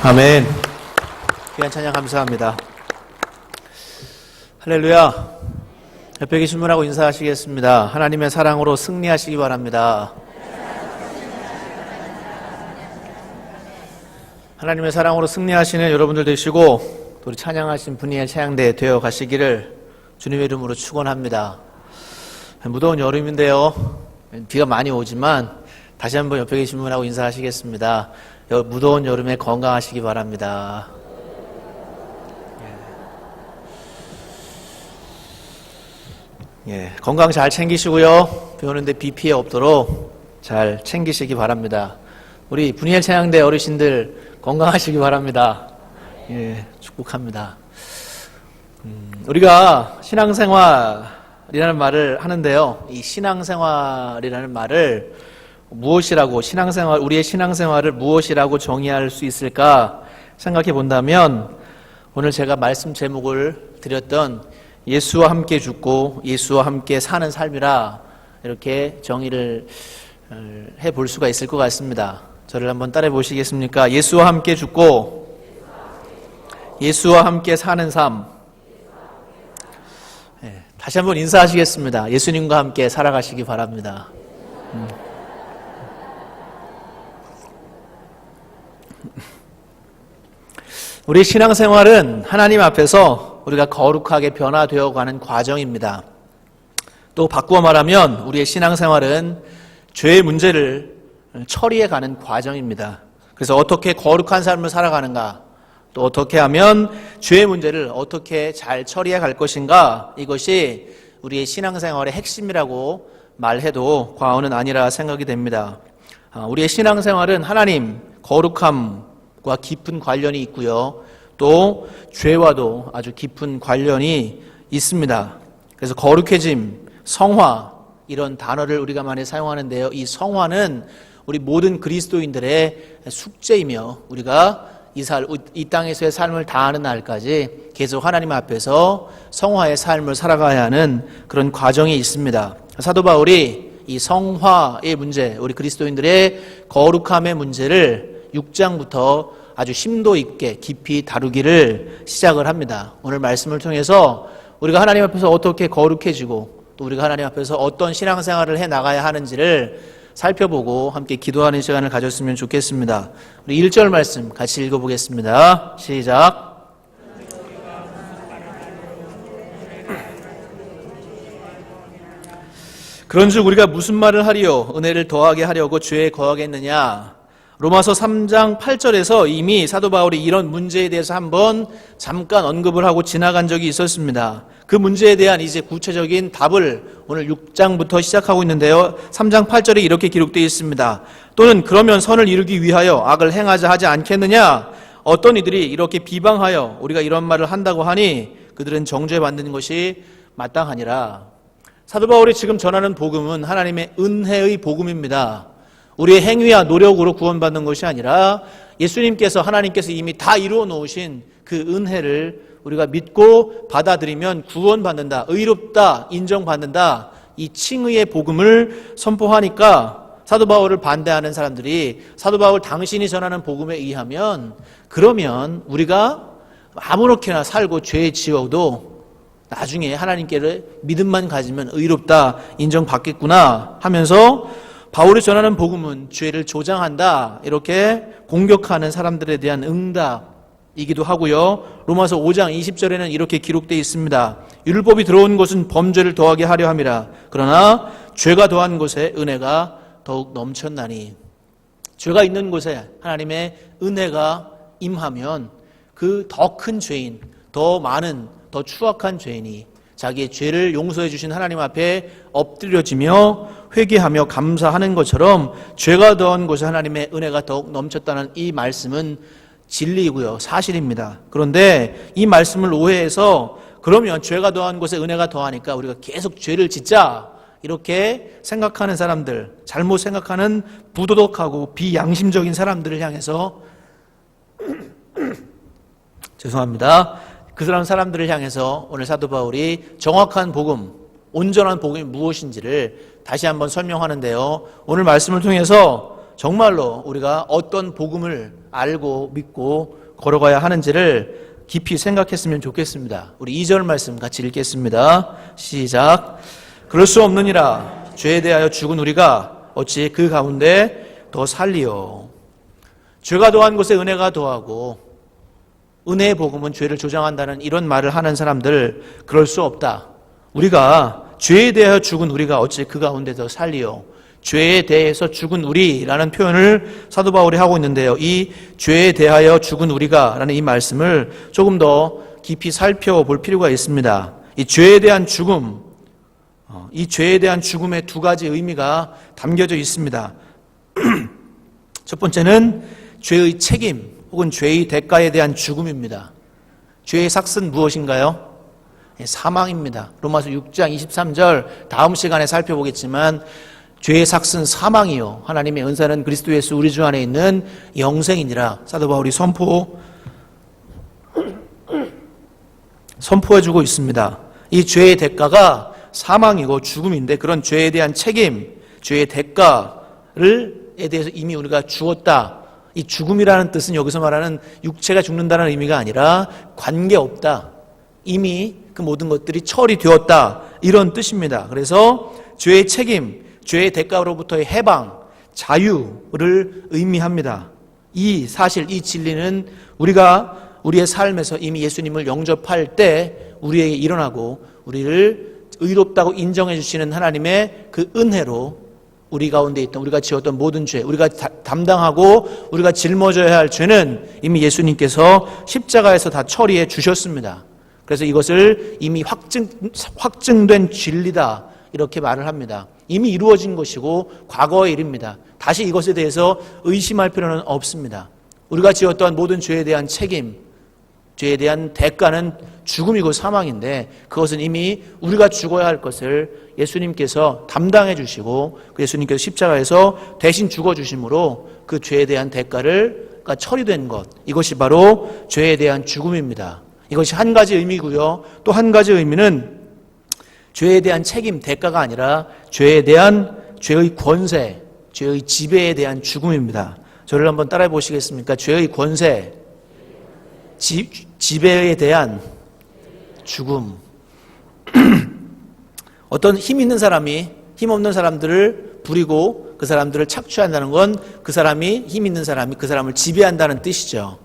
아멘. 귀한 찬양 감사합니다. 할렐루야. 옆에 계신 분하고 인사하시겠습니다. 하나님의 사랑으로 승리하시기 바랍니다. 하나님의 사랑으로 승리하시는 여러분들 되시고 또 우리 찬양하신 분이의 찬양대 되어 가시기를 주님의 이름으로 축원합니다. 무더운 여름인데요. 비가 많이 오지만 다시 한번 옆에 계신 분하고 인사하시겠습니다. 무더운 여름에 건강하시기 바랍니다. 건강 잘 챙기시고요. 비 오는데 비 피해 없도록 잘 챙기시기 바랍니다. 우리 분이엘 찬양대 어르신들 건강하시기 바랍니다. 축복합니다. 우리가 신앙생활이라는 말을 하는데요. 이 신앙생활이라는 말을 무엇이라고 우리의 신앙생활을 무엇이라고 정의할 수 있을까 생각해 본다면 오늘 제가 말씀 제목을 드렸던 예수와 함께 죽고 예수와 함께 사는 삶이라 이렇게 정의를 해 볼 수가 있을 것 같습니다. 저를 한번 따라해 보시겠습니까? 예수와 함께 죽고 예수와 함께 사는 삶. 다시 한번 인사하시겠습니다. 예수님과 함께 살아가시기 바랍니다. 우리 신앙생활은 하나님 앞에서 우리가 거룩하게 변화되어 가는 과정입니다. 또 바꾸어 말하면 우리의 신앙생활은 죄의 문제를 처리해 가는 과정입니다. 그래서 어떻게 거룩한 삶을 살아가는가, 또 어떻게 하면 죄의 문제를 어떻게 잘 처리해 갈 것인가, 이것이 우리의 신앙생활의 핵심이라고 말해도 과언은 아니라 생각이 됩니다. 우리의 신앙생활은 하나님 거룩함과 깊은 관련이 있고요. 또 죄와도 아주 깊은 관련이 있습니다. 그래서 거룩해짐, 성화 이런 단어를 우리가 많이 사용하는데요. 이 성화는 우리 모든 그리스도인들의 숙제이며 우리가 이 땅에서의 삶을 다하는 날까지 계속 하나님 앞에서 성화의 삶을 살아가야 하는 그런 과정이 있습니다. 사도 바울이 이 성화의 문제, 우리 그리스도인들의 거룩함의 문제를 6장부터 아주 심도 있게 깊이 다루기를 시작을 합니다. 오늘 말씀을 통해서 우리가 하나님 앞에서 어떻게 거룩해지고 또 우리가 하나님 앞에서 어떤 신앙생활을 해 나가야 하는지를 살펴보고 함께 기도하는 시간을 가졌으면 좋겠습니다. 우리 1절 말씀 같이 읽어보겠습니다. 시작. 그런즉 우리가 무슨 말을 하리요? 은혜를 더하게 하려고 죄에 거하겠느냐? 로마서 3장 8절에서 이미 사도 바울이 이런 문제에 대해서 한번 잠깐 언급을 하고 지나간 적이 있었습니다. 그 문제에 대한 이제 구체적인 답을 오늘 6장부터 시작하고 있는데요. 3장 8절에 이렇게 기록되어 있습니다. 또는 그러면 선을 이루기 위하여 악을 행하자 하지 않겠느냐? 어떤 이들이 이렇게 비방하여 우리가 이런 말을 한다고 하니 그들은 정죄받는 것이 마땅하니라. 사도 바울이 지금 전하는 복음은 하나님의 은혜의 복음입니다. 우리의 행위와 노력으로 구원받는 것이 아니라 예수님께서 하나님께서 이미 다 이루어 놓으신 그 은혜를 우리가 믿고 받아들이면 구원받는다, 의롭다, 인정받는다, 이 칭의의 복음을 선포하니까 사도 바울을 반대하는 사람들이 사도 바울 당신이 전하는 복음에 의하면 그러면 우리가 아무렇게나 살고 죄 지어도 나중에 하나님께를 믿음만 가지면 의롭다, 인정받겠구나 하면서 바울이 전하는 복음은 죄를 조장한다, 이렇게 공격하는 사람들에 대한 응답이기도 하고요. 로마서 5장 20절에는 이렇게 기록되어 있습니다. 율법이 들어온 것은 범죄를 더하게 하려 함이라. 그러나 죄가 더한 곳에 은혜가 더욱 넘쳤나니. 죄가 있는 곳에 하나님의 은혜가 임하면 그 더 큰 죄인, 더 많은, 더 추악한 죄인이 자기의 죄를 용서해 주신 하나님 앞에 엎드려지며 회개하며 감사하는 것처럼 죄가 더한 곳에 하나님의 은혜가 더욱 넘쳤다는 이 말씀은 진리이고요, 사실입니다. 그런데 이 말씀을 오해해서 그러면 죄가 더한 곳에 은혜가 더하니까 우리가 계속 죄를 짓자, 이렇게 생각하는 사람들, 잘못 생각하는 부도덕하고 비양심적인 사람들을 향해서 죄송합니다. 그 사람들을 향해서 오늘 사도 바울이 정확한 복음, 온전한 복음이 무엇인지를 다시 한번 설명하는데요. 오늘 말씀을 통해서 정말로 우리가 어떤 복음을 알고 믿고 걸어가야 하는지를 깊이 생각했으면 좋겠습니다. 우리 2절 말씀 같이 읽겠습니다. 시작. 그럴 수 없느니라. 죄에 대하여 죽은 우리가 어찌 그 가운데 더 살리요. 죄가 더한 곳에 은혜가 더하고 은혜의 복음은 죄를 조장한다는 이런 말을 하는 사람들, 그럴 수 없다. 우리가 죄에 대하여 죽은 우리가 어찌 그 가운데 더 살리요. 죄에 대해서 죽은 우리라는 표현을 사도 바울이 하고 있는데요. 이 죄에 대하여 죽은 우리가라는 이 말씀을 조금 더 깊이 살펴볼 필요가 있습니다. 이 죄에 대한 죽음, 이 죄에 대한 죽음의 두 가지 의미가 담겨져 있습니다. 첫 번째는 죄의 책임 혹은 죄의 대가에 대한 죽음입니다. 죄의 삭은 무엇인가요? 사망입니다. 로마서 6장 23절 다음 시간에 살펴보겠지만 죄의 삭은 사망이요 하나님의 은사는 그리스도 예수 우리 주 안에 있는 영생이니라 사도 바울이 선포해주고 있습니다. 이 죄의 대가가 사망이고 죽음인데 그런 죄에 대한 책임, 죄의 대가에 대해서 이미 우리가 주었다. 이 죽음이라는 뜻은 여기서 말하는 육체가 죽는다는 의미가 아니라 관계없다. 이미 그 모든 것들이 처리되었다. 이런 뜻입니다. 그래서 죄의 책임, 죄의 대가로부터의 해방, 자유를 의미합니다. 이 사실, 이 진리는 우리가 우리의 삶에서 이미 예수님을 영접할 때 우리에게 일어나고 우리를 의롭다고 인정해 주시는 하나님의 그 은혜로 우리 가운데 있던 우리가 지었던 모든 죄, 우리가 담당하고 우리가 짊어져야 할 죄는 이미 예수님께서 십자가에서 다 처리해 주셨습니다. 그래서 이것을 이미 확증된 진리다 이렇게 말을 합니다. 이미 이루어진 것이고 과거의 일입니다. 다시 이것에 대해서 의심할 필요는 없습니다. 우리가 지었던 모든 죄에 대한 책임, 죄에 대한 대가는 죽음이고 사망인데 그것은 이미 우리가 죽어야 할 것을 예수님께서 담당해 주시고 예수님께서 십자가에서 대신 죽어 주심으로 그 죄에 대한 대가가 처리된 것, 이것이 바로 죄에 대한 죽음입니다. 이것이 한 가지 의미고요. 또 한 가지 의미는 죄에 대한 책임, 대가가 아니라 죄에 대한 죄의 권세, 죄의 지배에 대한 죽음입니다. 저를 한번 따라해 보시겠습니까? 죄의 권세, 지배에 대한 죽음. 어떤 힘 있는 사람이 힘 없는 사람들을 부리고 그 사람들을 착취한다는 건 그 사람이 힘 있는 사람이 그 사람을 지배한다는 뜻이죠.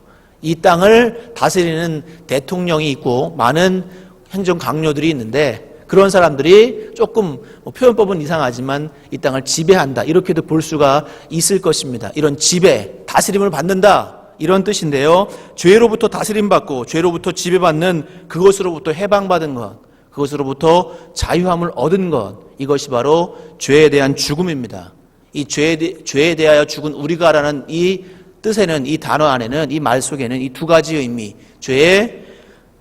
이 땅을 다스리는 대통령이 있고 많은 행정 강요들이 있는데 그런 사람들이 조금 표현법은 이상하지만 이 땅을 지배한다 이렇게도 볼 수가 있을 것입니다. 이런 지배, 다스림을 받는다 이런 뜻인데요. 죄로부터 다스림받고 죄로부터 지배받는 그것으로부터 해방받은 것, 그것으로부터 자유함을 얻은 것, 이것이 바로 죄에 대한 죽음입니다. 이 죄에 대하여 죽은 우리가라는 이 뜻에는, 이 단어 안에는, 이 말 속에는 이 두 가지 의미, 죄의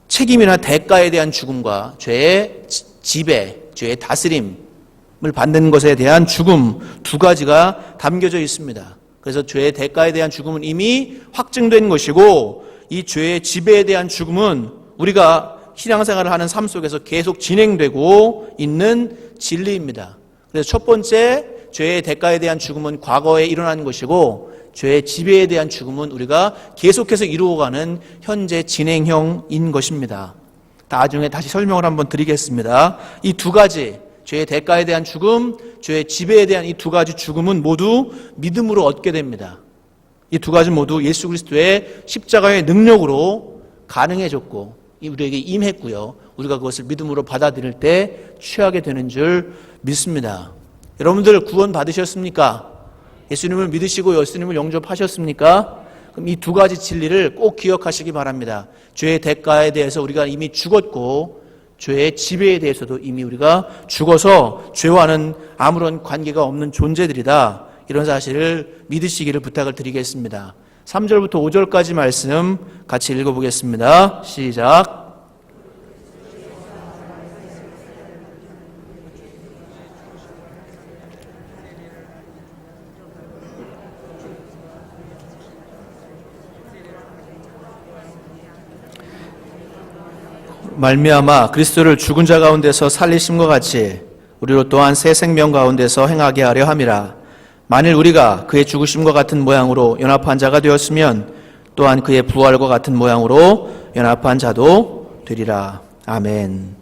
책임이나 대가에 대한 죽음과 죄의 지배, 죄의 다스림을 받는 것에 대한 죽음 두 가지가 담겨져 있습니다. 그래서 죄의 대가에 대한 죽음은 이미 확증된 것이고 이 죄의 지배에 대한 죽음은 우리가 신앙생활을 하는 삶 속에서 계속 진행되고 있는 진리입니다. 그래서 첫 번째 죄의 대가에 대한 죽음은 과거에 일어난 것이고 죄의 지배에 대한 죽음은 우리가 계속해서 이루어가는 현재 진행형인 것입니다. 나중에 다시 설명을 한번 드리겠습니다. 이 두 가지, 죄의 대가에 대한 죽음, 죄의 지배에 대한 이 두 가지 죽음은 모두 믿음으로 얻게 됩니다. 이 두 가지 모두 예수 그리스도의 십자가의 능력으로 가능해졌고 우리에게 임했고요. 우리가 그것을 믿음으로 받아들일 때 취하게 되는 줄 믿습니다. 여러분들 구원 받으셨습니까? 예수님을 믿으시고 예수님을 영접하셨습니까? 그럼 이 두 가지 진리를 꼭 기억하시기 바랍니다. 죄의 대가에 대해서 우리가 이미 죽었고 죄의 지배에 대해서도 이미 우리가 죽어서 죄와는 아무런 관계가 없는 존재들이다. 이런 사실을 믿으시기를 부탁을 드리겠습니다. 3절부터 5절까지 말씀 같이 읽어보겠습니다. 시작. 말미암아 그리스도를 죽은 자 가운데서 살리심과 같이 우리로 또한 새 생명 가운데서 행하게 하려 함이라. 만일 우리가 그의 죽으심과 같은 모양으로 연합한 자가 되었으면 또한 그의 부활과 같은 모양으로 연합한 자도 되리라. 아멘.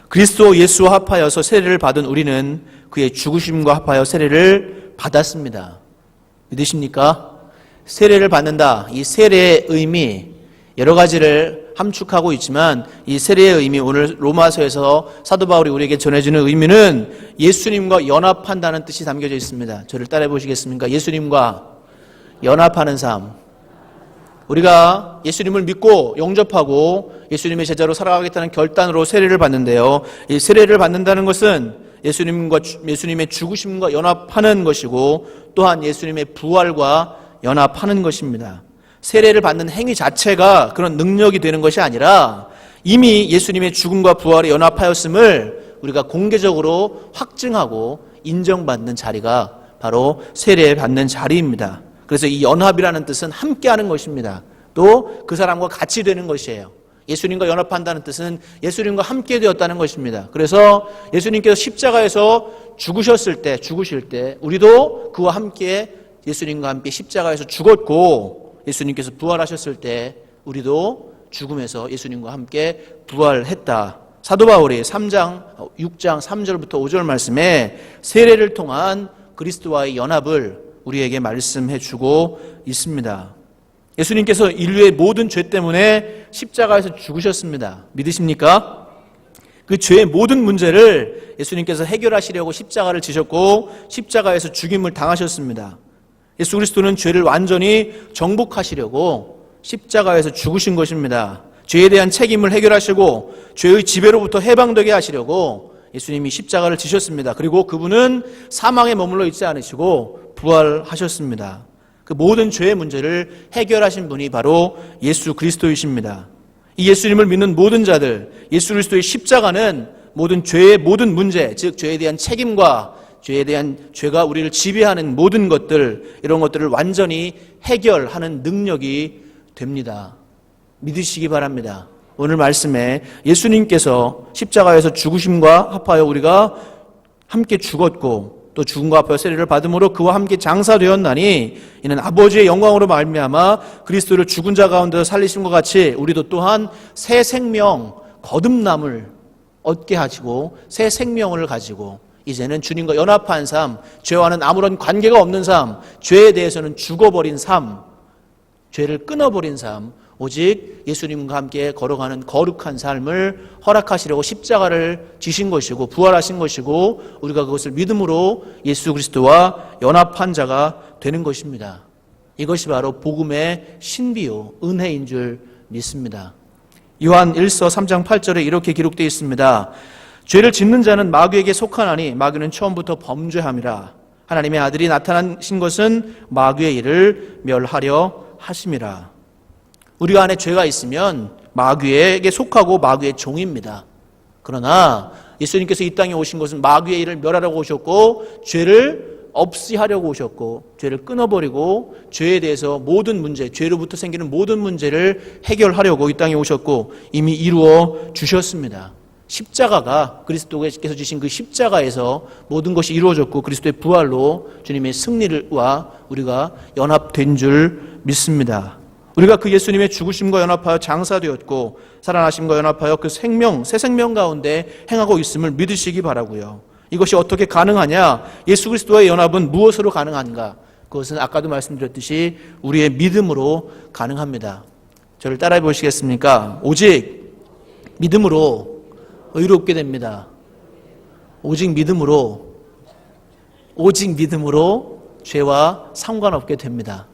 그리스도 예수와 합하여서 세례를 받은 우리는 그의 죽으심과 합하여 세례를 받았습니다. 믿으십니까? 세례를 받는다. 이 세례의 의미 여러 가지를 함축하고 있지만 이 세례의 의미, 오늘 로마서에서 사도 바울이 우리에게 전해주는 의미는 예수님과 연합한다는 뜻이 담겨져 있습니다. 저를 따라해 보시겠습니까? 예수님과 연합하는 삶. 우리가 예수님을 믿고 영접하고 예수님의 제자로 살아가겠다는 결단으로 세례를 받는데요. 이 세례를 받는다는 것은 예수님의 죽으심과 연합하는 것이고 또한 예수님의 부활과 연합하는 것입니다. 세례를 받는 행위 자체가 그런 능력이 되는 것이 아니라 이미 예수님의 죽음과 부활에 연합하였음을 우리가 공개적으로 확증하고 인정받는 자리가 바로 세례 받는 자리입니다. 그래서 이 연합이라는 뜻은 함께하는 것입니다. 또 그 사람과 같이 되는 것이에요. 예수님과 연합한다는 뜻은 예수님과 함께 되었다는 것입니다. 그래서 예수님께서 십자가에서 죽으실 때 우리도 그와 함께 예수님과 함께 십자가에서 죽었고 예수님께서 부활하셨을 때 우리도 죽음에서 예수님과 함께 부활했다. 사도 바울이 6장 3절부터 5절 말씀에 세례를 통한 그리스도와의 연합을 우리에게 말씀해 주고 있습니다. 예수님께서 인류의 모든 죄 때문에 십자가에서 죽으셨습니다. 믿으십니까? 그 죄의 모든 문제를 예수님께서 해결하시려고 십자가를 지셨고 십자가에서 죽임을 당하셨습니다. 예수 그리스도는 죄를 완전히 정복하시려고 십자가에서 죽으신 것입니다. 죄에 대한 책임을 해결하시고 죄의 지배로부터 해방되게 하시려고 예수님이 십자가를 지셨습니다. 그리고 그분은 사망에 머물러 있지 않으시고 부활하셨습니다. 그 모든 죄의 문제를 해결하신 분이 바로 예수 그리스도이십니다. 이 예수님을 믿는 모든 자들, 예수 그리스도의 십자가는 모든 죄의 모든 문제, 즉 죄에 대한 책임과 죄가 우리를 지배하는 모든 것들, 이런 것들을 완전히 해결하는 능력이 됩니다. 믿으시기 바랍니다. 오늘 말씀에 예수님께서 십자가에서 죽으심과 합하여 우리가 함께 죽었고 또 죽음과 합하여 세례를 받음으로 그와 함께 장사되었나니 이는 아버지의 영광으로 말미암아 그리스도를 죽은 자 가운데서 살리심과 같이 우리도 또한 새 생명, 거듭남을 얻게 하시고 새 생명을 가지고 이제는 주님과 연합한 삶, 죄와는 아무런 관계가 없는 삶, 죄에 대해서는 죽어버린 삶, 죄를 끊어버린 삶, 오직 예수님과 함께 걸어가는 거룩한 삶을 허락하시려고 십자가를 지신 것이고 부활하신 것이고 우리가 그것을 믿음으로 예수 그리스도와 연합한 자가 되는 것입니다. 이것이 바로 복음의 신비요 은혜인 줄 믿습니다. 요한 1서 3장 8절에 이렇게 기록되어 있습니다. 죄를 짓는 자는 마귀에게 속하나니 마귀는 처음부터 범죄함이라. 하나님의 아들이 나타나신 것은 마귀의 일을 멸하려 하심이라. 우리가 안에 죄가 있으면 마귀에게 속하고 마귀의 종입니다. 그러나 예수님께서 이 땅에 오신 것은 마귀의 일을 멸하려고 오셨고 죄를 없이 하려고 오셨고 죄를 끊어버리고 죄에 대해서 모든 문제, 죄로부터 생기는 모든 문제를 해결하려고 이 땅에 오셨고 이미 이루어 주셨습니다. 십자가가 그리스도께서 지신 그 십자가에서 모든 것이 이루어졌고 그리스도의 부활로 주님의 승리와 우리가 연합된 줄 믿습니다. 우리가 그 예수님의 죽으심과 연합하여 장사되었고 살아나심과 연합하여 그 생명, 새 생명 가운데 행하고 있음을 믿으시기 바라고요. 이것이 어떻게 가능하냐? 예수 그리스도와의 연합은 무엇으로 가능한가? 그것은 아까도 말씀드렸듯이 우리의 믿음으로 가능합니다. 저를 따라해 보시겠습니까? 오직 믿음으로 의롭게 됩니다. 오직 믿음으로 죄와 상관없게 됩니다.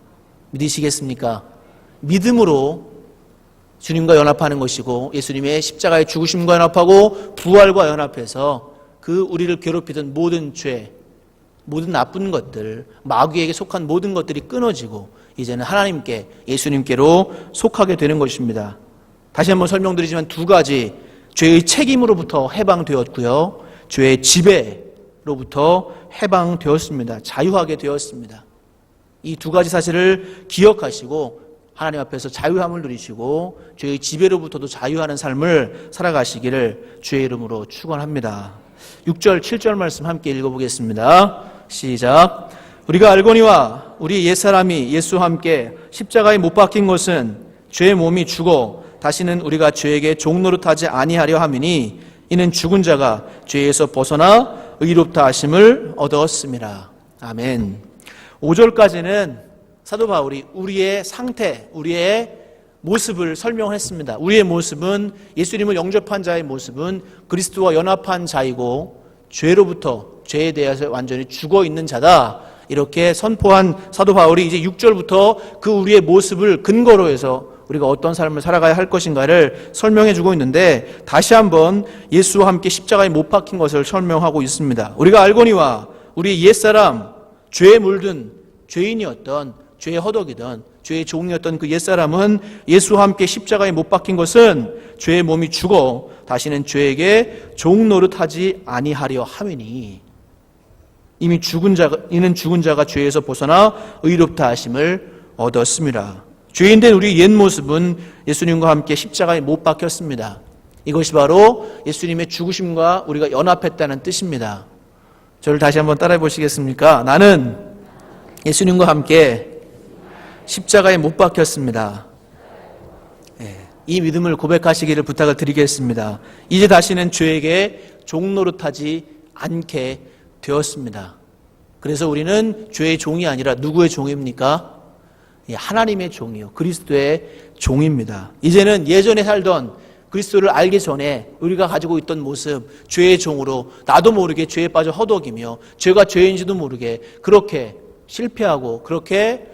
믿으시겠습니까? 믿음으로 주님과 연합하는 것이고 예수님의 십자가의 죽으심과 연합하고 부활과 연합해서 그 우리를 괴롭히던 모든 죄, 모든 나쁜 것들, 마귀에게 속한 모든 것들이 끊어지고 이제는 하나님께, 예수님께로 속하게 되는 것입니다. 다시 한번 설명드리지만 두 가지, 죄의 책임으로부터 해방되었고요, 죄의 지배로부터 해방되었습니다. 자유하게 되었습니다. 이 두 가지 사실을 기억하시고 하나님 앞에서 자유함을 누리시고 죄의 지배로부터도 자유하는 삶을 살아가시기를 주의 이름으로 축원합니다. 6절, 7절 말씀 함께 읽어보겠습니다. 시작. 우리가 알거니와 우리 옛사람이 예수와 함께 십자가에 못 박힌 것은 죄의 몸이 죽어 다시는 우리가 죄에게 종노릇하지 아니하려 함이니 이는 죽은 자가 죄에서 벗어나 의롭다 하심을 얻었습니다. 아멘. 5절까지는 사도 바울이 우리의 상태, 우리의 모습을 설명했습니다. 우리의 모습은 예수님을 영접한 자의 모습은 그리스도와 연합한 자이고 죄로부터 죄에 대해서 완전히 죽어 있는 자다. 이렇게 선포한 사도 바울이 이제 6절부터 그 우리의 모습을 근거로 해서 우리가 어떤 삶을 살아가야 할 것인가를 설명해 주고 있는데 다시 한번 예수와 함께 십자가에 못 박힌 것을 설명하고 있습니다. 우리가 알거니와 우리 옛사람, 죄에 물든 죄인이었던 죄의 허덕이던 죄의 종이었던 그 옛사람은 예수와 함께 십자가에 못 박힌 것은 죄의 몸이 죽어 다시는 죄에게 종노릇하지 아니하려 함이니 이는 죽은 자가 죄에서 벗어나 의롭다 하심을 얻었습니다. 죄인된 우리 옛 모습은 예수님과 함께 십자가에 못 박혔습니다. 이것이 바로 예수님의 죽으심과 우리가 연합했다는 뜻입니다. 저를 다시 한번 따라해 보시겠습니까? 나는 예수님과 함께 십자가에 못 박혔습니다. 이 믿음을 고백하시기를 부탁을 드리겠습니다. 이제 다시는 죄에게 종노릇하지 않게 되었습니다. 그래서 우리는 죄의 종이 아니라 누구의 종입니까? 하나님의 종이요. 그리스도의 종입니다. 이제는 예전에 살던 그리스도를 알기 전에 우리가 가지고 있던 모습, 죄의 종으로 나도 모르게 죄에 빠져 허덕이며 죄가 죄인지도 모르게 그렇게 실패하고 그렇게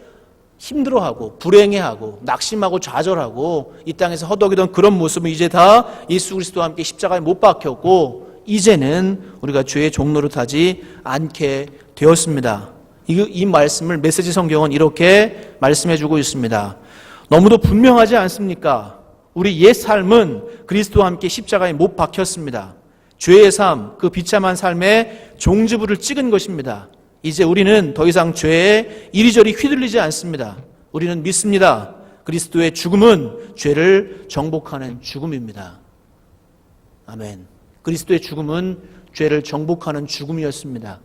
힘들어하고 불행해하고 낙심하고 좌절하고 이 땅에서 허덕이던 그런 모습은 이제 다 예수 그리스도와 함께 십자가에 못 박혔고 이제는 우리가 죄의 종노릇하지 않게 되었습니다. 이 말씀을 메시지 성경은 이렇게 말씀해주고 있습니다. 너무도 분명하지 않습니까? 우리 옛 삶은 그리스도와 함께 십자가에 못 박혔습니다. 죄의 삶, 그 비참한 삶에 종지부를 찍은 것입니다. 이제 우리는 더 이상 죄에 이리저리 휘둘리지 않습니다. 우리는 믿습니다. 그리스도의 죽음은 죄를 정복하는 죽음입니다. 아멘. 그리스도의 죽음은 죄를 정복하는 죽음이었습니다.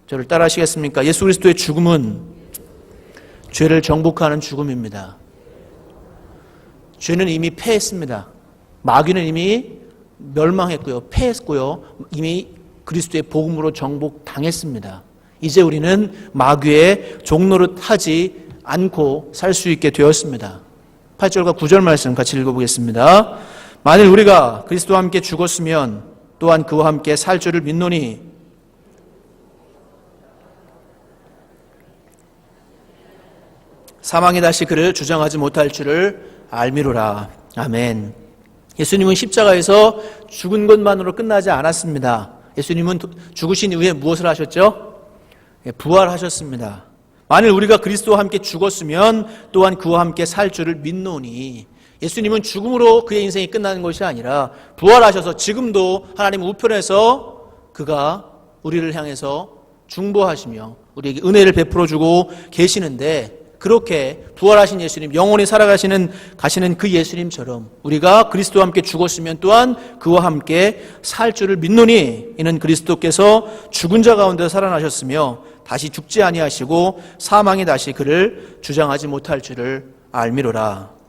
저를 따라 하시겠습니까? 예수 그리스도의 죽음은 죄를 정복하는 죽음입니다. 죄는 이미 패했습니다. 마귀는 이미 멸망했고요. 패했고요. 이미 그리스도의 복음으로 정복당했습니다. 이제 우리는 마귀의 종노릇 하지 않고 살 수 있게 되었습니다. 8절과 9절 말씀 같이 읽어보겠습니다. 만일 우리가 그리스도와 함께 죽었으면 또한 그와 함께 살 줄을 믿노니 사망이 다시 그를 주장하지 못할 줄을 알미로라. 아멘. 예수님은 십자가에서 죽은 것만으로 끝나지 않았습니다. 예수님은 죽으신 이후에 무엇을 하셨죠? 부활하셨습니다. 만일 우리가 그리스도와 함께 죽었으면 또한 그와 함께 살 줄을 믿노니 예수님은 죽음으로 그의 인생이 끝나는 것이 아니라 부활하셔서 지금도 하나님 우편에서 그가 우리를 향해서 중보하시며 우리에게 은혜를 베풀어주고 계시는데 그렇게 부활하신 예수님, 영원히 살아가시는 그 예수님처럼 우리가 그리스도와 함께 죽었으면 또한 그와 함께 살 줄을 믿노니 이는 그리스도께서 죽은 자 가운데 살아나셨으며 다시 죽지 아니하시고 사망이 다시 그를 주장하지 못할 줄을 알미로라.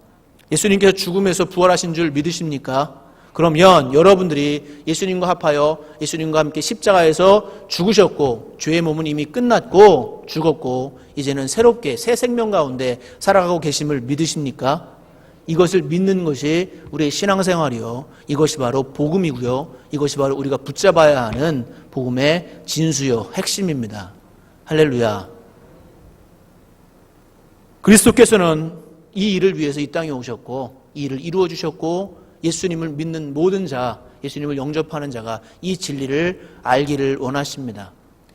예수님께서 죽음에서 부활하신 줄 믿으십니까? 그러면 여러분들이 예수님과 합하여 예수님과 함께 십자가에서 죽으셨고 죄의 몸은 이미 끝났고 죽었고 이제는 새롭게 새 생명 가운데 살아가고 계심을 믿으십니까? 이것을 믿는 것이 우리의 신앙생활이요. 이것이 바로 복음이고요. 이것이 바로 우리가 붙잡아야 하는 복음의 진수요. 핵심입니다. 할렐루야. 그리스도께서는 이 일을 위해서 이 땅에 오셨고 이 일을 이루어 주셨고 예수님을 믿는 모든 자, 예수님을 영접하는 자가 이 진리를 알기를 원하십니다.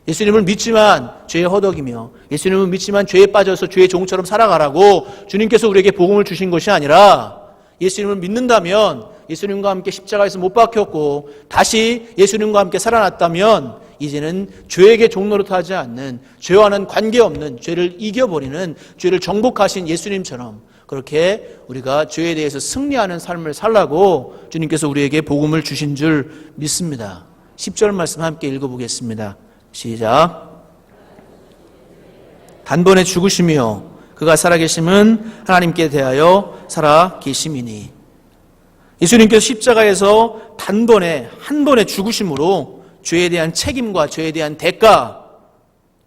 예수님을 믿지만 죄에 허덕이며 예수님을 믿지만 죄에 빠져서 죄의 종처럼 살아가라고 주님께서 우리에게 복음을 주신 것이 아니라 예수님을 믿는다면 예수님과 함께 십자가에서 못 박혔고 다시 예수님과 함께 살아났다면 이제는 죄에게 종노릇하지 않는 죄와는 관계없는 죄를 이겨버리는 죄를 정복하신 예수님처럼 그렇게 우리가 죄에 대해서 승리하는 삶을 살라고 주님께서 우리에게 복음을 주신 줄 믿습니다. 10절 말씀 함께 읽어보겠습니다. 시작. 단번에 죽으시며 그가 살아계심은 하나님께 대하여 살아계심이니. 예수님께서 십자가에서 단번에 한 번에 죽으심으로 죄에 대한 책임과 죄에 대한 대가,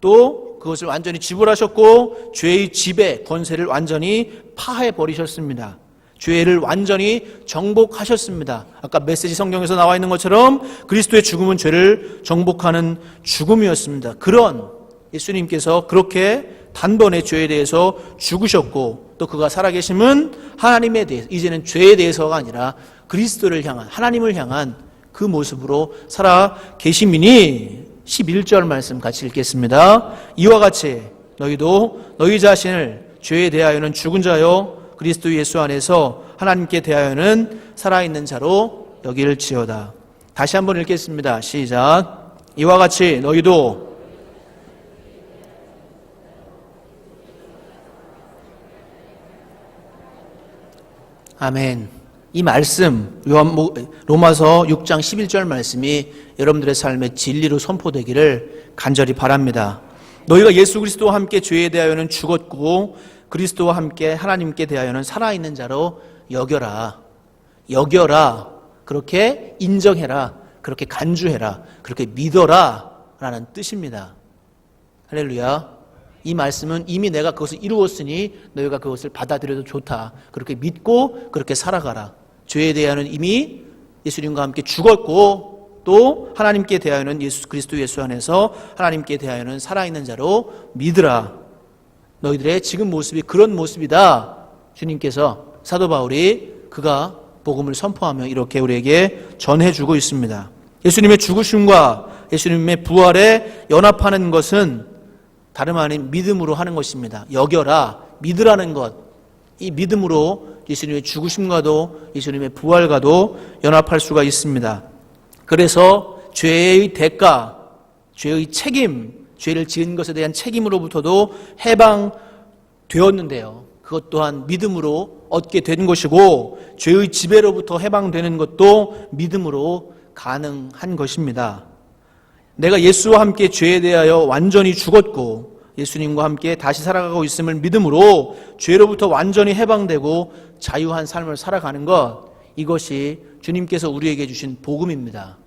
또 그것을 완전히 지불하셨고 죄의 지배 권세를 완전히 파해버리셨습니다. 죄를 완전히 정복하셨습니다. 아까 메시지 성경에서 나와 있는 것처럼 그리스도의 죽음은 죄를 정복하는 죽음이었습니다. 그런 예수님께서 그렇게 단번에 죄에 대해서 죽으셨고, 또 그가 살아계심은 하나님에 대해서, 이제는 죄에 대해서가 아니라 그리스도를 향한, 하나님을 향한 그 모습으로 살아계심이니. 11절 말씀 같이 읽겠습니다. 이와 같이 너희도 너희 자신을 죄에 대하여는 죽은 자요 그리스도 예수 안에서 하나님께 대하여는 살아있는 자로 여길지어다. 다시 한번 읽겠습니다. 시작. 이와 같이 너희도 아멘. 이 말씀, 로마서 6장 11절 말씀이 여러분들의 삶의 진리로 선포되기를 간절히 바랍니다. 너희가 예수 그리스도와 함께 죄에 대하여는 죽었고 그리스도와 함께 하나님께 대하여는 살아있는 자로 여겨라. 여겨라. 그렇게 인정해라. 그렇게 간주해라. 그렇게 믿어라. 라는 뜻입니다. 할렐루야. 이 말씀은 이미 내가 그것을 이루었으니 너희가 그것을 받아들여도 좋다. 그렇게 믿고 그렇게 살아가라. 죄에 대하여는 이미 예수님과 함께 죽었고, 또 하나님께 대하여는 그리스도 예수 안에서 하나님께 대하여는 살아있는 자로 믿으라. 너희들의 지금 모습이 그런 모습이다. 주님께서, 사도 바울이 그가 복음을 선포하며 이렇게 우리에게 전해주고 있습니다. 예수님의 죽으심과 예수님의 부활에 연합하는 것은 다름 아닌 믿음으로 하는 것입니다. 여겨라, 믿으라는 것. 이 믿음으로 예수님의 죽으심과도 예수님의 부활과도 연합할 수가 있습니다. 그래서 죄의 대가, 죄의 책임, 죄를 지은 것에 대한 책임으로부터도 해방되었는데요. 그것 또한 믿음으로 얻게 된 것이고, 죄의 지배로부터 해방되는 것도 믿음으로 가능한 것입니다. 내가 예수와 함께 죄에 대하여 완전히 죽었고 예수님과 함께 다시 살아가고 있음을 믿음으로 죄로부터 완전히 해방되고 자유한 삶을 살아가는 것, 이것이 주님께서 우리에게 주신 복음입니다.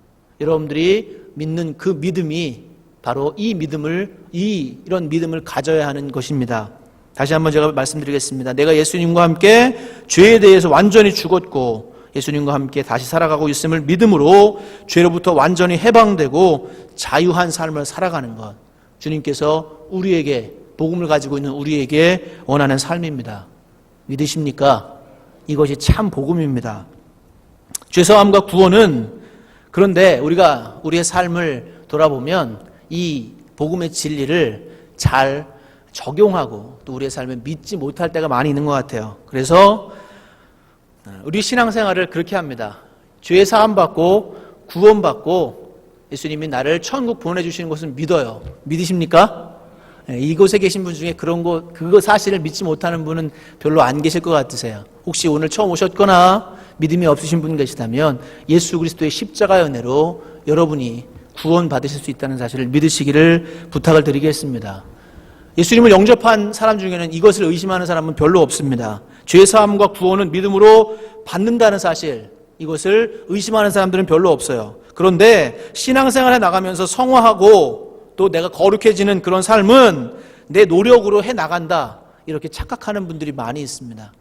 여러분들이 믿는 그 믿음이 바로 이런 믿음을 가져야 하는 것입니다. 다시 한번 제가 말씀드리겠습니다. 내가 예수님과 함께 죄에 대해서 완전히 죽었고 예수님과 함께 다시 살아가고 있음을 믿음으로 죄로부터 완전히 해방되고 자유한 삶을 살아가는 것, 주님께서 우리에게, 복음을 가지고 있는 우리에게 원하는 삶입니다. 믿으십니까? 이것이 참 복음입니다. 죄사함과 구원은, 그런데 우리가 우리의 삶을 돌아보면 이 복음의 진리를 잘 적용하고 또 우리의 삶에 믿지 못할 때가 많이 있는 것 같아요. 그래서 우리 신앙생활을 그렇게 합니다. 죄 사함 받고 구원 받고 예수님이 나를 천국 보내주시는 것은 믿어요. 믿으십니까? 이곳에 계신 분 중에 그거 사실을 믿지 못하는 분은 별로 안 계실 것 같으세요. 혹시 오늘 처음 오셨거나 믿음이 없으신 분 계시다면 예수 그리스도의 십자가 은혜로 여러분이 구원 받으실 수 있다는 사실을 믿으시기를 부탁을 드리겠습니다. 예수님을 영접한 사람 중에는 이것을 의심하는 사람은 별로 없습니다. 죄사함과 구원은 믿음으로 받는다는 사실, 이것을 의심하는 사람들은 별로 없어요. 그런데 신앙생활에 나가면서 성화하고 또 내가 거룩해지는 그런 삶은 내 노력으로 해나간다, 이렇게 착각하는 분들이 많이 있습니다.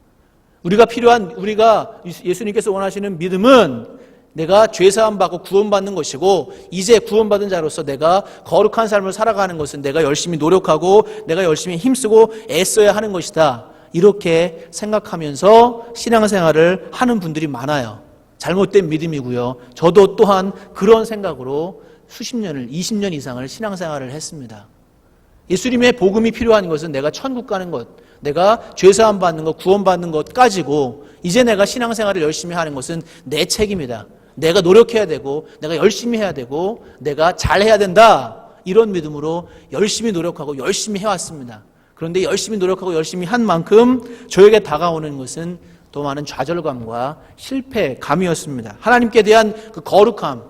우리가 예수님께서 원하시는 믿음은 내가 죄사함 받고 구원받는 것이고, 이제 구원받은 자로서 내가 거룩한 삶을 살아가는 것은 내가 열심히 노력하고 내가 열심히 힘쓰고 애써야 하는 것이다, 이렇게 생각하면서 신앙생활을 하는 분들이 많아요. 잘못된 믿음이고요. 저도 또한 그런 생각으로 수십 년을, 20년 이상을 신앙생활을 했습니다. 예수님의 복음이 필요한 것은 내가 천국 가는 것, 내가 죄사함 받는 것, 구원받는 것까지고, 이제 내가 신앙생활을 열심히 하는 것은 내 책임이다. 내가 노력해야 되고 내가 열심히 해야 되고 내가 잘해야 된다, 이런 믿음으로 열심히 노력하고 열심히 해왔습니다. 그런데 열심히 노력하고 열심히 한 만큼 저에게 다가오는 것은 더 많은 좌절감과 실패감이었습니다. 하나님께 대한 그 거룩함,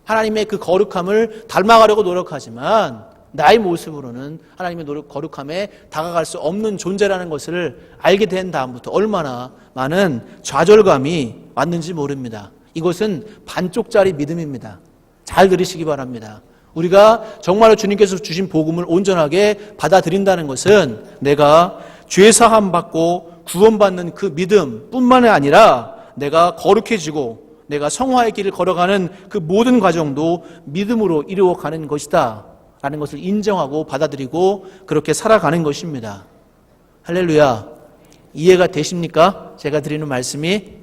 하나님의 그 거룩함을 닮아가려고 노력하지만 나의 모습으로는 하나님의 거룩함에 다가갈 수 없는 존재라는 것을 알게 된 다음부터 얼마나 많은 좌절감이 왔는지 모릅니다. 이것은 반쪽짜리 믿음입니다. 잘 들으시기 바랍니다. 우리가 정말로 주님께서 주신 복음을 온전하게 받아들인다는 것은 내가 죄 사함 받고 구원받는 그 믿음뿐만 아니라 내가 거룩해지고 내가 성화의 길을 걸어가는 그 모든 과정도 믿음으로 이루어가는 것이다 라는 것을 인정하고 받아들이고 그렇게 살아가는 것입니다. 할렐루야. 이해가 되십니까? 제가 드리는 말씀이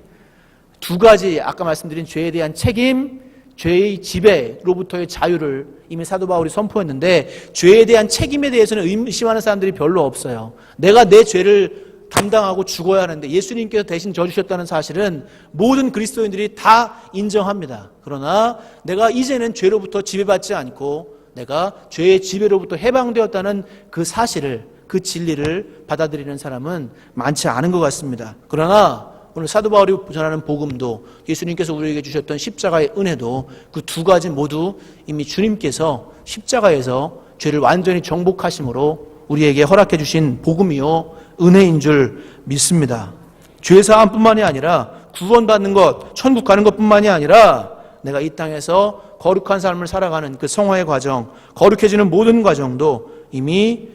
두 가지, 아까 말씀드린 죄에 대한 책임, 죄의 지배로부터의 자유를 이미 사도 바울이 선포했는데, 죄에 대한 책임에 대해서는 의심하는 사람들이 별로 없어요. 내가 내 죄를 담당하고 죽어야 하는데 예수님께서 대신 져주셨다는 사실은 모든 그리스도인들이 다 인정합니다. 그러나 내가 이제는 죄로부터 지배받지 않고 내가 죄의 지배로부터 해방되었다는 그 사실을, 그 진리를 받아들이는 사람은 많지 않은 것 같습니다. 그러나 오늘 사도 바울이 전하는 복음도, 예수님께서 우리에게 주셨던 십자가의 은혜도 그 두 가지 모두 이미 주님께서 십자가에서 죄를 완전히 정복하심으로 우리에게 허락해 주신 복음이요 은혜인 줄 믿습니다. 죄 사함뿐만이 아니라 구원받는 것, 천국 가는 것뿐만이 아니라 내가 이 땅에서 거룩한 삶을 살아가는 그 성화의 과정, 거룩해지는 모든 과정도 이미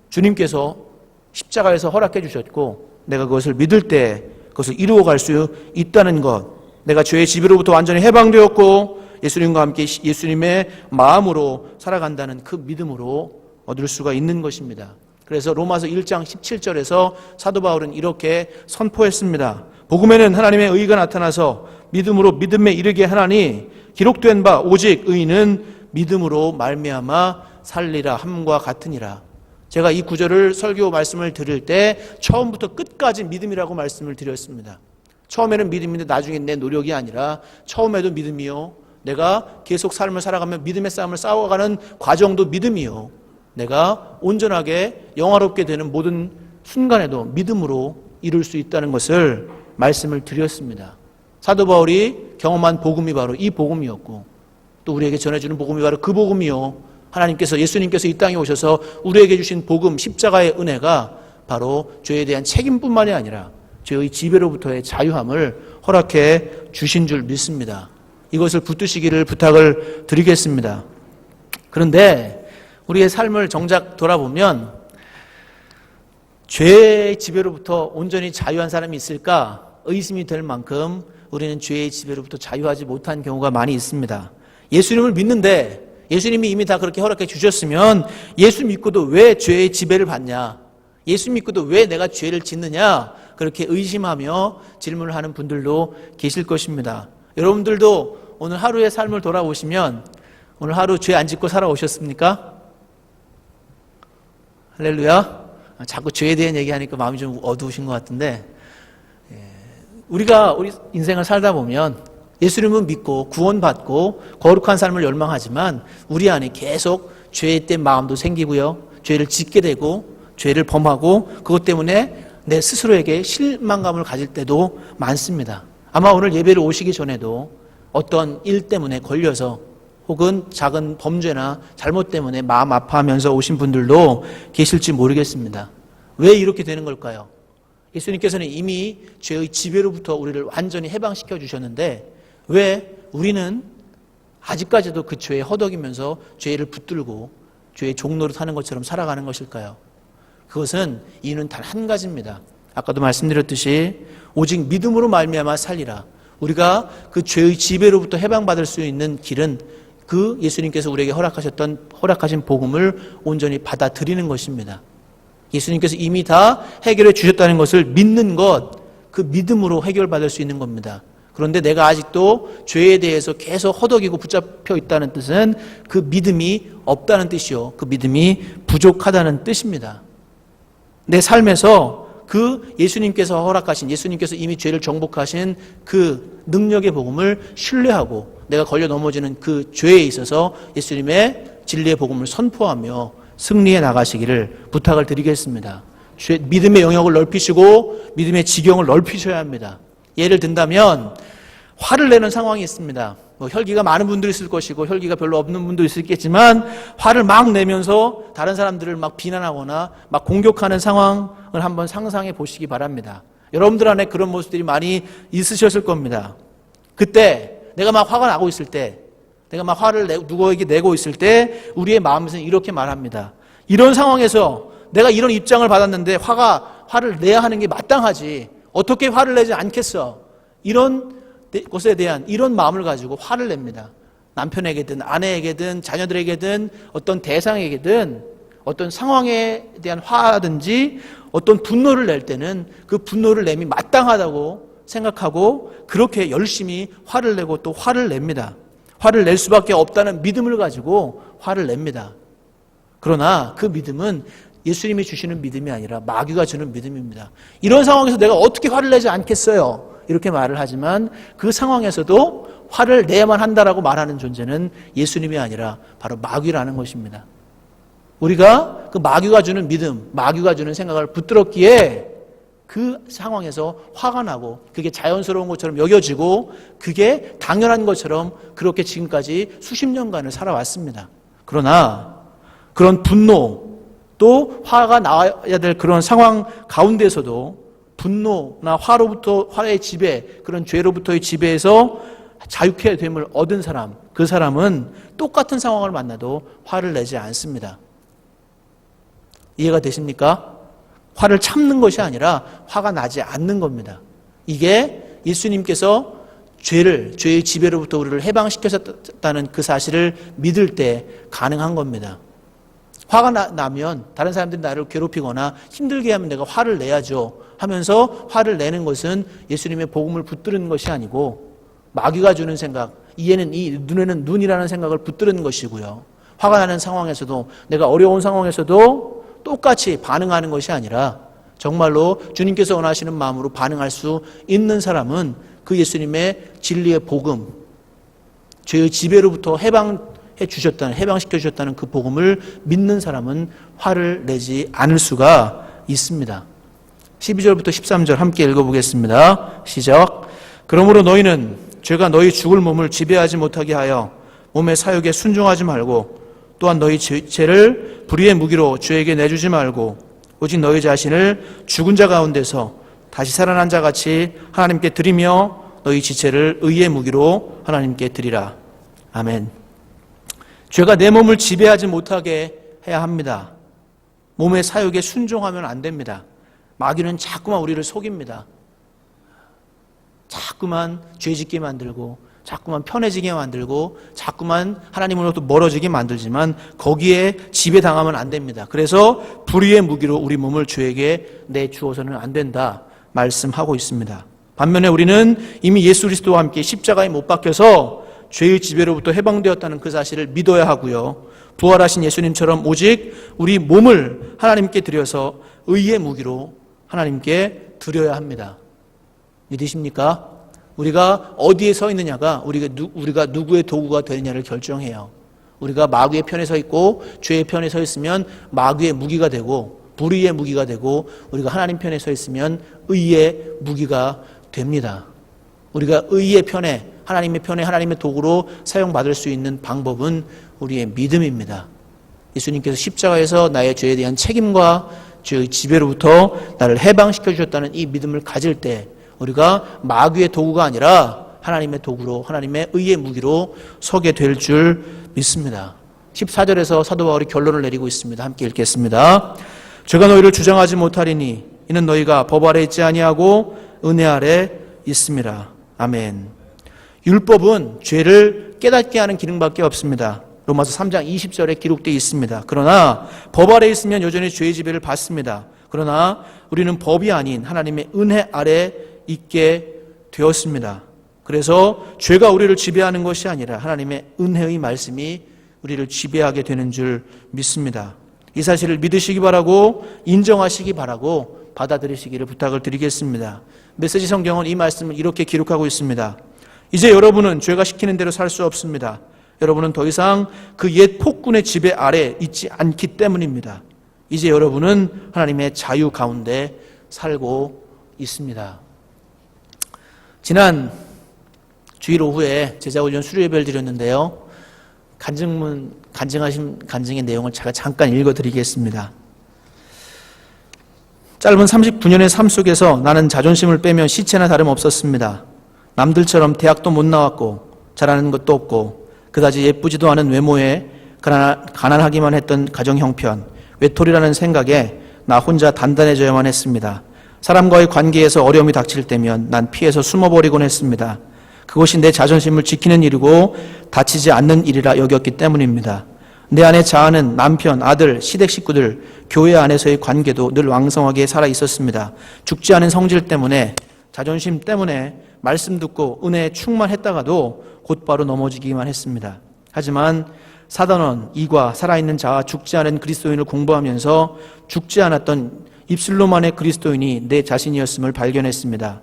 주님께서 십자가에서 허락해 주셨고, 내가 그것을 믿을 때 그것을 이루어갈 수 있다는 것, 내가 죄의 지배로부터 완전히 해방되었고 예수님과 함께 예수님의 마음으로 살아간다는 그 믿음으로 얻을 수가 있는 것입니다. 그래서 로마서 1장 17절에서 사도 바울은 이렇게 선포했습니다. 복음에는 하나님의 의가 나타나서 믿음으로 믿음에 이르게 하나니 기록된 바 오직 의인은 믿음으로 말미암아 살리라 함과 같으니라. 제가 이 구절을 설교 말씀을 드릴 때 처음부터 끝까지 믿음이라고 말씀을 드렸습니다. 처음에는 믿음인데 나중에 내 노력이 아니라 처음에도 믿음이요, 내가 계속 삶을 살아가며 믿음의 싸움을 싸워가는 과정도 믿음이요, 내가 온전하게 영화롭게 되는 모든 순간에도 믿음으로 이룰 수 있다는 것을 말씀을 드렸습니다. 사도 바울이 경험한 복음이 바로 이 복음이었고, 또 우리에게 전해주는 복음이 바로 그 복음이요, 예수님께서 이 땅에 오셔서 우리에게 주신 복음, 십자가의 은혜가 바로 죄에 대한 책임뿐만이 아니라 죄의 지배로부터의 자유함을 허락해 주신 줄 믿습니다. 이것을 붙드시기를 부탁을 드리겠습니다. 그런데 우리의 삶을 정작 돌아보면 죄의 지배로부터 온전히 자유한 사람이 있을까 의심이 될 만큼 우리는 죄의 지배로부터 자유하지 못한 경우가 많이 있습니다. 예수님을 믿는데 예수님이 이미 다 그렇게 허락해 주셨으면 예수 믿고도 왜 죄의 지배를 받냐, 예수 믿고도 왜 내가 죄를 짓느냐, 그렇게 의심하며 질문을 하는 분들도 계실 것입니다. 여러분들도 오늘 하루의 삶을 돌아보시면 오늘 하루 죄 안 짓고 살아오셨습니까? 할렐루야. 자꾸 죄에 대한 얘기하니까 마음이 좀 어두우신 것 같은데, 우리가 우리 인생을 살다 보면 예수님은 믿고 구원받고 거룩한 삶을 열망하지만 우리 안에 계속 죄에 대한 마음도 생기고요, 죄를 짓게 되고 죄를 범하고 그것 때문에 내 스스로에게 실망감을 가질 때도 많습니다. 아마 오늘 예배를 오시기 전에도 어떤 일 때문에 걸려서 혹은 작은 범죄나 잘못 때문에 마음 아파하면서 오신 분들도 계실지 모르겠습니다. 왜 이렇게 되는 걸까요? 예수님께서는 이미 죄의 지배로부터 우리를 완전히 해방시켜 주셨는데 왜 우리는 아직까지도 그 죄에 허덕이면서 죄를 붙들고 죄의 종로를 타는 것처럼 살아가는 것일까요? 그것은 이유는 단 한 가지입니다. 아까도 말씀드렸듯이 오직 믿음으로 말미암아 살리라. 우리가 그 죄의 지배로부터 해방받을 수 있는 길은 그 예수님께서 우리에게 허락하신 복음을 온전히 받아들이는 것입니다. 예수님께서 이미 다 해결해 주셨다는 것을 믿는 것, 그 믿음으로 해결받을 수 있는 겁니다. 그런데 내가 아직도 죄에 대해서 계속 허덕이고 붙잡혀 있다는 뜻은 그 믿음이 없다는 뜻이요, 그 믿음이 부족하다는 뜻입니다. 내 삶에서 그 예수님께서 허락하신, 예수님께서 이미 죄를 정복하신 그 능력의 복음을 신뢰하고 내가 걸려 넘어지는 그 죄에 있어서 예수님의 진리의 복음을 선포하며 승리해 나가시기를 부탁을 드리겠습니다. 믿음의 영역을 넓히시고 믿음의 지경을 넓히셔야 합니다. 예를 든다면 화를 내는 상황이 있습니다. 혈기가 많은 분들이 있을 것이고 혈기가 별로 없는 분도 있겠지만 화를 막 내면서 다른 사람들을 막 비난하거나 막 공격하는 상황을 한번 상상해 보시기 바랍니다. 여러분들 안에 그런 모습들이 많이 있으셨을 겁니다. 그때 내가 막 화가 나고 있을 때, 내가 막 화를 누구에게 내고 있을 때 우리의 마음에서는 이렇게 말합니다. 이런 상황에서 내가 이런 입장을 받았는데 화를 내야 하는 게 마땅하지, 어떻게 화를 내지 않겠어, 이런 것에 대한 이런 마음을 가지고 화를 냅니다. 남편에게든 아내에게든 자녀들에게든 어떤 대상에게든 어떤 상황에 대한 화든지 어떤 분노를 낼 때는 그 분노를 내미 마땅하다고 생각하고 그렇게 열심히 화를 내고 또 화를 냅니다. 화를 낼 수밖에 없다는 믿음을 가지고 화를 냅니다. 그러나 그 믿음은 예수님이 주시는 믿음이 아니라 마귀가 주는 믿음입니다. 이런 상황에서 내가 어떻게 화를 내지 않겠어요? 이렇게 말을 하지만 그 상황에서도 화를 내야만 한다라고 말하는 존재는 예수님이 아니라 바로 마귀라는 것입니다. 우리가 그 마귀가 주는 믿음, 마귀가 주는 생각을 붙들었기에 그 상황에서 화가 나고 그게 자연스러운 것처럼 여겨지고 그게 당연한 것처럼 그렇게 지금까지 수십 년간을 살아왔습니다. 그러나 그런 분노 또 화가 나야 될 그런 상황 가운데서도 분노나 화의 지배, 그런 죄로부터의 지배에서 자유케 됨을 얻은 사람, 그 사람은 똑같은 상황을 만나도 화를 내지 않습니다. 이해가 되십니까? 화를 참는 것이 아니라 화가 나지 않는 겁니다. 이게 예수님께서 죄의 지배로부터 우리를 해방시켜줬다는 그 사실을 믿을 때 가능한 겁니다. 화가 나면 다른 사람들이 나를 괴롭히거나 힘들게 하면 내가 화를 내야죠 하면서 화를 내는 것은 예수님의 복음을 붙드는 것이 아니고 마귀가 주는 생각, 이에는 이, 눈에는 눈이라는 생각을 붙드는 것이고요. 화가 나는 상황에서도, 내가 어려운 상황에서도 똑같이 반응하는 것이 아니라 정말로 주님께서 원하시는 마음으로 반응할 수 있는 사람은 그 예수님의 진리의 복음, 죄의 지배로부터 해방시켜 주셨다는 그 복음을 믿는 사람은 화를 내지 않을 수가 있습니다. 12절부터 13절 함께 읽어보겠습니다. 시작. 그러므로 너희는 죄가 너희 죽을 몸을 지배하지 못하게 하여 몸의 사욕에 순종하지 말고 또한 너희 죄를 불의의 무기로 주에게 내주지 말고 오직 너희 자신을 죽은 자 가운데서 다시 살아난 자 같이 하나님께 드리며 너희 지체를 의의 무기로 하나님께 드리라. 아멘. 죄가 내 몸을 지배하지 못하게 해야 합니다. 몸의 사욕에 순종하면 안 됩니다. 마귀는 자꾸만 우리를 속입니다. 자꾸만 죄짓게 만들고 자꾸만 편해지게 만들고 자꾸만 하나님으로부터 멀어지게 만들지만 거기에 지배당하면 안 됩니다. 그래서 불의의 무기로 우리 몸을 죄에게 내주어서는 안 된다 말씀하고 있습니다. 반면에 우리는 이미 예수 그리스도와 함께 십자가에 못 박혀서 죄의 지배로부터 해방되었다는 그 사실을 믿어야 하고요. 부활하신 예수님처럼 오직 우리 몸을 하나님께 드려서 의의 무기로 하나님께 드려야 합니다. 믿으십니까? 우리가 어디에 서 있느냐가 우리가 누구의 도구가 되느냐를 결정해요. 우리가 마귀의 편에 서 있고 죄의 편에 서 있으면 마귀의 무기가 되고 불의의 무기가 되고 우리가 하나님 편에 서 있으면 의의 무기가 됩니다. 우리가 의의 편에 하나님의 편에 하나님의 도구로 사용받을 수 있는 방법은 우리의 믿음입니다. 예수님께서 십자가에서 나의 죄에 대한 책임과 죄의 지배로부터 나를 해방시켜 주셨다는 이 믿음을 가질 때 우리가 마귀의 도구가 아니라 하나님의 도구로 하나님의 의의 무기로 서게 될 줄 믿습니다. 14절에서 사도 바울이 결론을 내리고 있습니다. 함께 읽겠습니다. 죄가 너희를 주장하지 못하리니 이는 너희가 법 아래 있지 아니하고 은혜 아래 있음이라. 아멘. 율법은 죄를 깨닫게 하는 기능밖에 없습니다. 로마서 3장 20절에 기록되어 있습니다. 그러나 법 아래 있으면 여전히 죄의 지배를 받습니다. 그러나 우리는 법이 아닌 하나님의 은혜 아래 있게 되었습니다. 그래서 죄가 우리를 지배하는 것이 아니라 하나님의 은혜의 말씀이 우리를 지배하게 되는 줄 믿습니다. 이 사실을 믿으시기 바라고 인정하시기 바라고 받아들이시기를 부탁을 드리겠습니다. 메시지 성경은 이 말씀을 이렇게 기록하고 있습니다. 이제 여러분은 죄가 시키는 대로 살 수 없습니다. 여러분은 더 이상 그 옛 폭군의 지배 아래 있지 않기 때문입니다. 이제 여러분은 하나님의 자유 가운데 살고 있습니다. 지난 주일 오후에 제자훈련 수료예배를 드렸는데요. 간증의 내용을 제가 잠깐 읽어드리겠습니다. 짧은 39년의 삶 속에서 나는 자존심을 빼면 시체나 다름없었습니다. 남들처럼 대학도 못 나왔고 잘하는 것도 없고 그다지 예쁘지도 않은 외모에 가난하기만 했던 가정 형편, 외톨이라는 생각에 나 혼자 단단해져야만 했습니다. 사람과의 관계에서 어려움이 닥칠 때면 난 피해서 숨어버리곤 했습니다. 그것이 내 자존심을 지키는 일이고 다치지 않는 일이라 여겼기 때문입니다. 내 안에 자아는 남편, 아들, 시댁 식구들, 교회 안에서의 관계도 늘 왕성하게 살아 있었습니다. 죽지 않은 성질 때문에, 자존심 때문에 말씀 듣고 은혜에 충만했다가도 곧바로 넘어지기만 했습니다. 하지만 사단원, 이과, 살아있는 자아, 죽지 않은 그리스도인을 공부하면서 죽지 않았던 입술로만의 그리스도인이 내 자신이었음을 발견했습니다.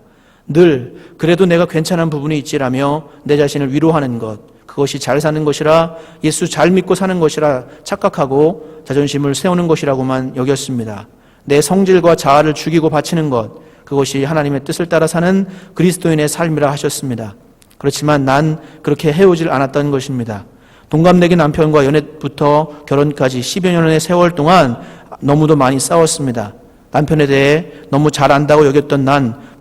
늘 그래도 내가 괜찮은 부분이 있지라며 내 자신을 위로하는 것, 그것이 잘 사는 것이라, 예수 잘 믿고 사는 것이라 착각하고 자존심을 세우는 것이라고만 여겼습니다. 내 성질과 자아를 죽이고 바치는 것, 그것이 하나님의 뜻을 따라 사는 그리스도인의 삶이라 하셨습니다. 그렇지만 난 그렇게 해오질 않았던 것입니다. 동갑내기 남편과 연애부터 결혼까지 10여 년의 세월 동안 너무도 많이 싸웠습니다. 남편에 대해 너무 잘 안다고 여겼던 난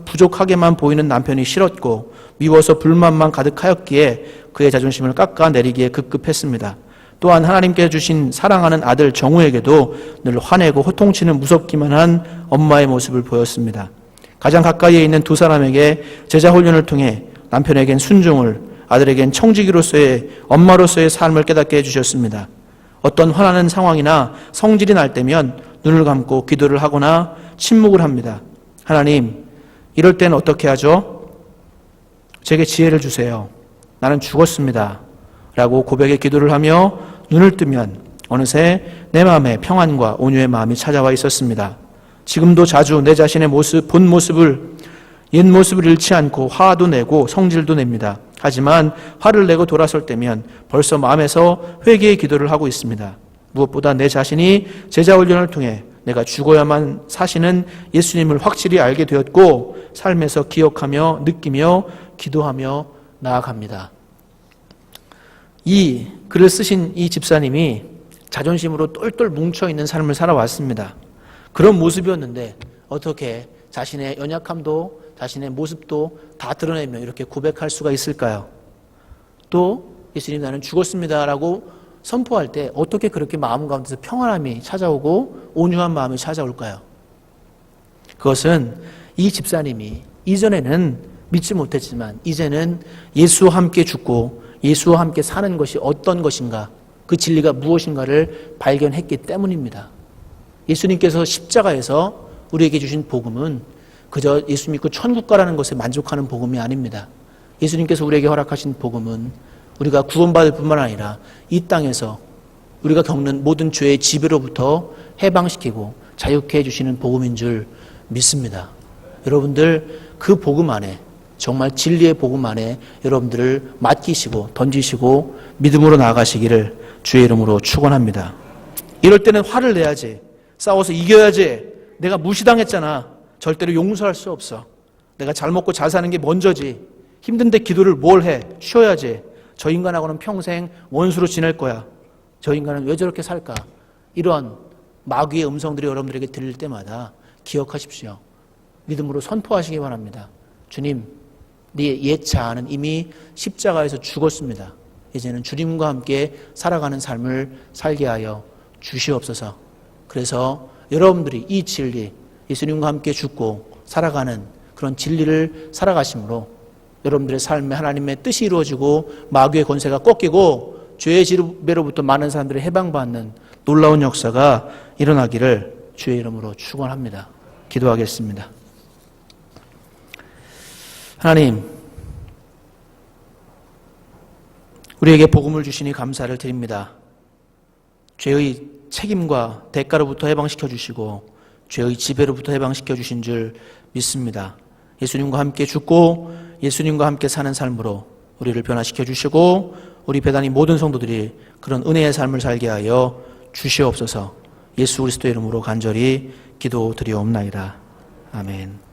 부족하게만 보이는 남편이 싫었고 미워서 불만만 가득하였기에 그의 자존심을 깎아내리기에 급급했습니다. 또한 하나님께 주신 사랑하는 아들 정우에게도 늘 화내고 호통치는 무섭기만 한 엄마의 모습을 보였습니다. 가장 가까이에 있는 두 사람에게 제자훈련을 통해 남편에겐 순종을, 아들에겐 청지기로서의, 엄마로서의 삶을 깨닫게 해주셨습니다. 어떤 화나는 상황이나 성질이 날 때면 눈을 감고 기도를 하거나 침묵을 합니다. 하나님, 이럴 때는 어떻게 하죠? 제게 지혜를 주세요. 나는 죽었습니다. 라고 고백의 기도를 하며 눈을 뜨면 어느새 내 마음에 평안과 온유의 마음이 찾아와 있었습니다. 지금도 자주 내 자신의 본 모습을, 옛 모습을 잃지 않고 화도 내고 성질도 냅니다. 하지만 화를 내고 돌아설 때면 벌써 마음에서 회개의 기도를 하고 있습니다. 무엇보다 내 자신이 제자훈련을 통해 내가 죽어야만 사시는 예수님을 확실히 알게 되었고 삶에서 기억하며 느끼며 기도하며 나아갑니다. 이 글을 쓰신 이 집사님이 자존심으로 똘똘 뭉쳐있는 삶을 살아왔습니다. 그런 모습이었는데 어떻게 자신의 연약함도 자신의 모습도 다 드러내며 이렇게 고백할 수가 있을까요? 또 예수님 나는 죽었습니다라고 선포할 때 어떻게 그렇게 마음 가운데서 평안함이 찾아오고 온유한 마음이 찾아올까요? 그것은 이 집사님이 이전에는 믿지 못했지만 이제는 예수와 함께 죽고 예수와 함께 사는 것이 어떤 것인가, 그 진리가 무엇인가를 발견했기 때문입니다. 예수님께서 십자가에서 우리에게 주신 복음은 그저 예수 믿고 천국 가라는 것에 만족하는 복음이 아닙니다. 예수님께서 우리에게 허락하신 복음은 우리가 구원받을 뿐만 아니라 이 땅에서 우리가 겪는 모든 죄의 지배로부터 해방시키고 자유케 해주시는 복음인 줄 믿습니다. 여러분들 그 복음 안에, 정말 진리의 복음 안에 여러분들을 맡기시고 던지시고 믿음으로 나아가시기를 주의 이름으로 축원합니다. 이럴 때는 화를 내야지, 싸워서 이겨야지. 내가 무시당했잖아. 절대로 용서할 수 없어. 내가 잘 먹고 잘 사는 게 먼저지. 힘든데 기도를 뭘 해? 쉬어야지. 저 인간하고는 평생 원수로 지낼 거야. 저 인간은 왜 저렇게 살까? 이런 마귀의 음성들이 여러분들에게 들릴 때마다 기억하십시오. 믿음으로 선포하시기 바랍니다. 주님, 네 옛 자아는 이미 십자가에서 죽었습니다. 이제는 주님과 함께 살아가는 삶을 살게 하여 주시옵소서. 그래서 여러분들이 이 진리, 예수님과 함께 죽고 살아가는 그런 진리를 살아가심으로 여러분들의 삶에 하나님의 뜻이 이루어지고 마귀의 권세가 꺾이고 죄의 지배로부터 많은 사람들이 해방받는 놀라운 역사가 일어나기를 주의 이름으로 축원합니다. 기도하겠습니다. 하나님, 우리에게 복음을 주시니 감사를 드립니다. 죄의 책임과 대가로부터 해방시켜 주시고 죄의 지배로부터 해방시켜 주신 줄 믿습니다. 예수님과 함께 죽고 예수님과 함께 사는 삶으로 우리를 변화시켜 주시고 우리 배단위 모든 성도들이 그런 은혜의 삶을 살게 하여 주시옵소서. 예수 그리스도의 이름으로 간절히 기도드리옵나이다. 아멘.